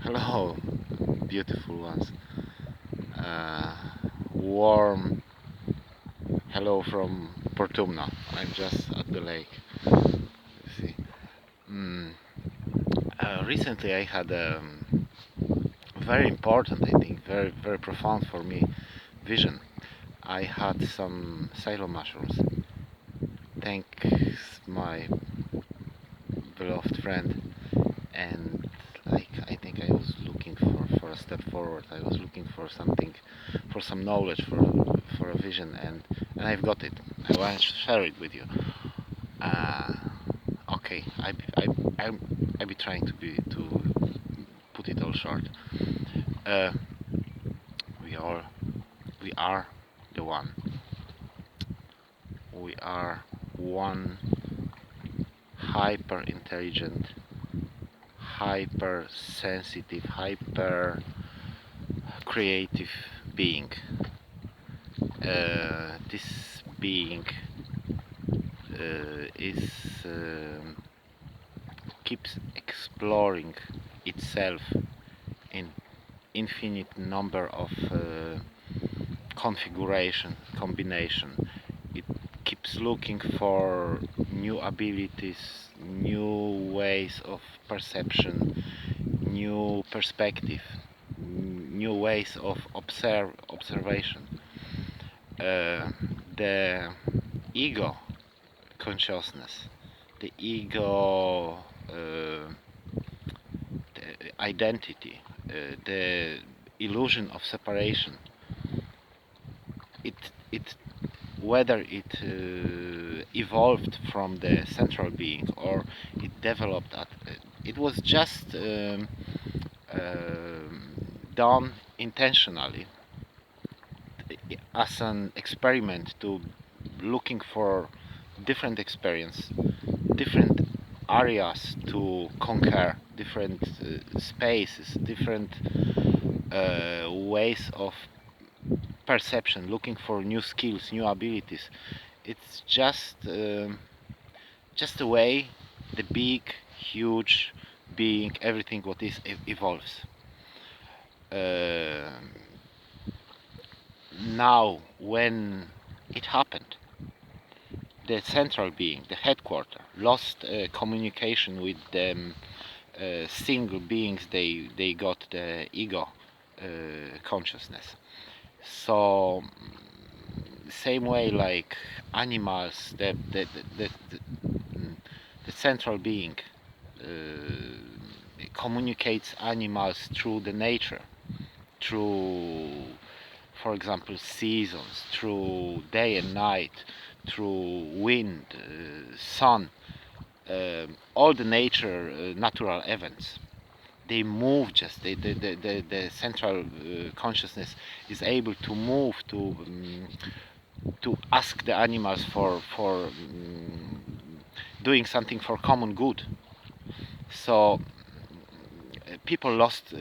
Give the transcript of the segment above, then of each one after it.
Hello, beautiful ones. Uh, Warm hello from Portumna. I'm just at the lake. You see. Mm, Recently, I had a very important, I think, very profound for me vision. I had some silo mushrooms. Thanks my beloved friend, and I think I was looking for a step forward. I was looking for something, for some knowledge, for a vision, and I've got it. I want to share it with you. Uh, okay, I be trying to put it all short. Uh, we are we are the one. We are one hyper intelligent, hyper sensitive, hyper creative being. This being is keeps exploring itself in infinite number of configuration combination. It keeps looking for new abilities, new ways of perception, new perspective, new ways of observation. uh, the ego consciousness, the ego the identity, the illusion of separation. It whether it evolved from the central being or it developed at it was just done intentionally as an experiment to looking for different experience, different areas to conquer, different spaces, different ways of perception, looking for new skills, new abilities. It's just the way the big, huge being, everything what is evolves. Uh, Now, when it happened, the central being, the headquarter, lost communication with the single beings. They got the ego consciousness. So same way like animals, the central being uh, communicates animals through the nature, through, for example, seasons, through day and night, through wind, sun, all the nature, natural events. They move just, the central consciousness is able to move to ask the animals for doing something for common good. So people lost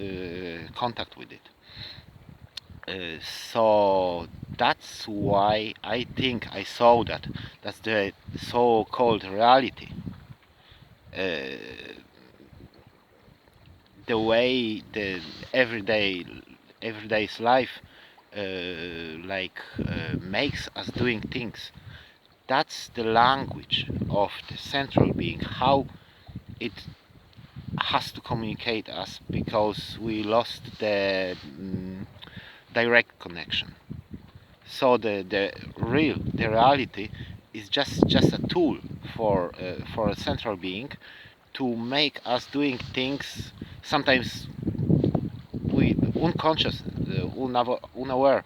contact with it. So that's why I think I saw that. That's the so-called reality. Uh, the way the everyday's life makes us doing things. That's the language of the central being. How it has to communicate us because we lost the direct connection. So the reality is just a tool for a central being to make us doing things sometimes we unconscious, unaware,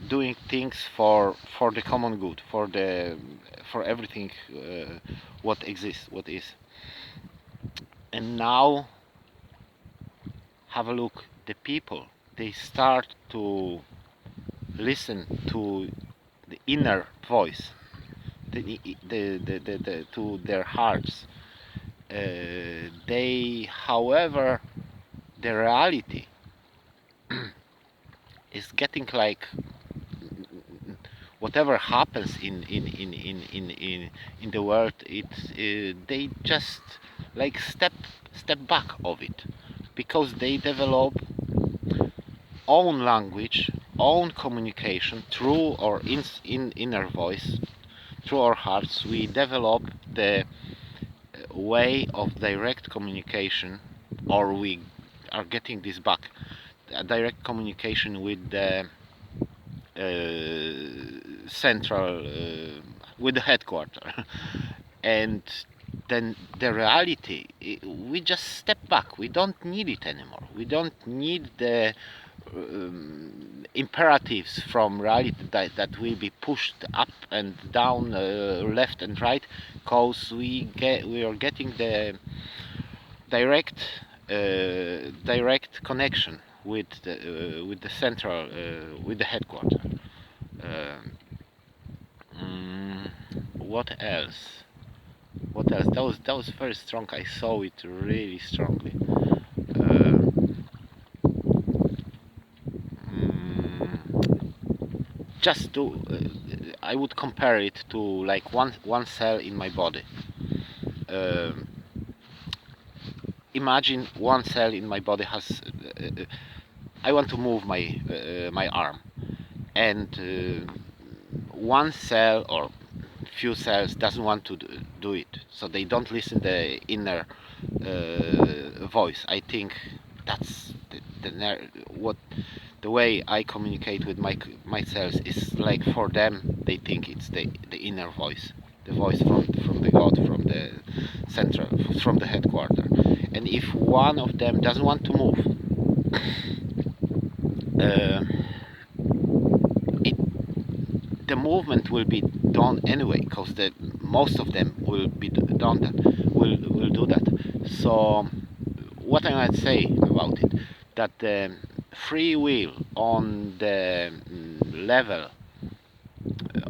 doing things for the common good, for everything what exists, what is. And now have a look. The people, they start to listen to the inner voice, to their hearts. They, however, the reality is getting like whatever happens in the world. They just like step back of it, because they develop own language, own communication through our inner voice, through our hearts. We develop the way of direct communication, or we are getting this back, direct communication with the central, with the headquarters. And then the reality, we just step back. We don't need it anymore. We don't need the imperatives from reality that will be pushed up and down, left and right, because we are getting the direct direct connection with the central, with the headquarters. Um, what else? What else? That was very strong. I saw it really strongly. Uh, just to, I would compare it to like one cell in my body. Um Imagine one cell in my body has. I want to move my arm, and one cell or few cells doesn't want to do it, so they don't listen the inner voice. I think that's what the way I communicate with my cells is like. For them, they think it's the inner voice, the voice from the God, from the central, from the headquarters. And if one of them doesn't want to move, uh, the movement will be done anyway, because the most of them will be done that, will do that. So what I might say about it, that the free will on the level,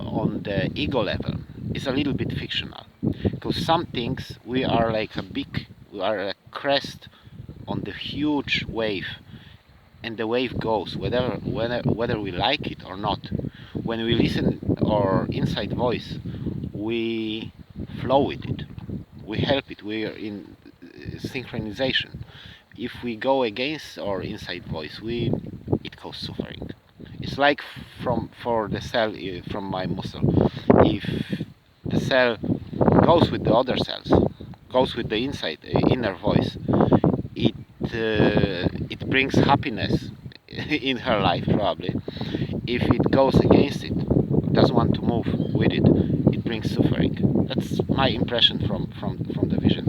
on the ego level, is a little bit fictional, because some things we are a crest on the huge wave, and the wave goes whether we like it or not. When we listen our inside voice, we flow with it, we help it, we are in synchronization. If we go against our inside voice, we it causes suffering. It's like from for the cell, from my muscle. If the cell goes with the other cells, goes with the inside inner voice, it it brings happiness in her life probably. If it goes against it, doesn't want to move with it, it brings suffering. That's my impression from the vision.